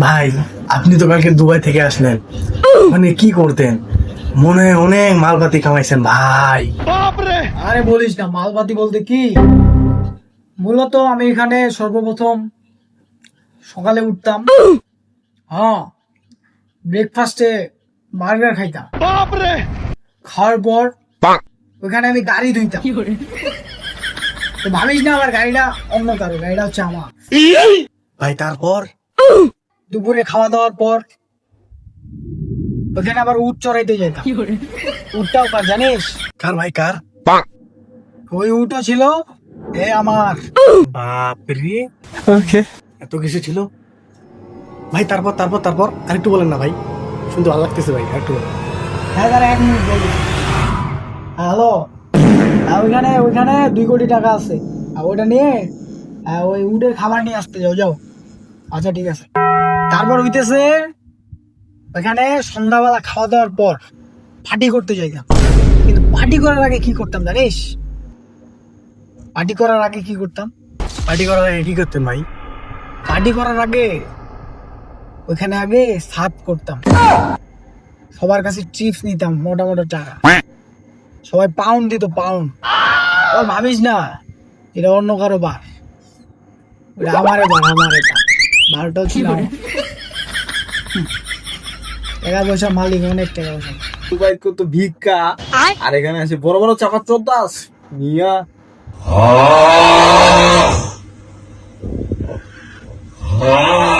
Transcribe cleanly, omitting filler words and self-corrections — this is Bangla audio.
ভাই আপনি তো কালকে দুবাই থেকে আসলেন, মানে কি করতেন? মনে হয় অনেক মালপাতি কামাইছেন ভাই। আরে বলিস না, মালবাতি বলতে কি, মূলত আমি এখানে সর্বপ্রথম সকালে উঠতাম, হ্যাঁ, ব্রেকফাস্টে বার্গার খাইতাম, খাওয়ার পর ওইখানে আমি গাড়ি ধুইতাম। তো ভাবিস না আমার গাড়িটা অন্য কারো, গাড়িটা হচ্ছে আমার। ভাই তারপর? দুপুরে খাওয়া দাওয়ার পর ওখানে আবার উট চড়াইতে যেতাম। উটটাও কার জানিস? কার ভাই কার? ওই উটও ছিল আমার। বাপরে, ওকে, এত কিছু ছিল ভাই। তারপর তারপর তারপর আরেকটু বলেন না ভাই, শুনতে ভালো লাগতেছে ভাই, আরেকটু বলেন। হ্যাঁ দাঁড়া, 1 মিনিট বলি। হ্যালো, ওইখানে ওইখানে 2 কোটি টাকা আছে, আর ওইটা নিয়ে ওই উটের খাবার নিয়ে আসতে যাও যাও। আচ্ছা ঠিক আছে। তারপর হইতেছে ওইখানে সন্ধ্যাবেলা খাওয়া দাওয়ার পর পার্টি করতে যাইতাম। কিন্তু পার্টি করার আগে কি করতাম জানিস? পার্টি করার আগে কি করতাম? পার্টি করার আগে কি করতেন ভাই? পার্টি করার আগে ওইখানে আগে সাপ করতাম, সবার কাছে চিপস নিতাম মোটা মোটা টাকা, সবাই পাউন্ড দিত, পাউন্ড। আর ভাবিস না এটা অন্য কারো বার, এটা আমারে বার, আমার এটা বারটাও ছিল আমার। টাকা পয়সা মালিক, অনেক টাকা পয়সা। দুবাই কত ভিক্ষা, আর এখানে আছে বড় বড় চাপা চোদ্দাস মিয়া। Ah!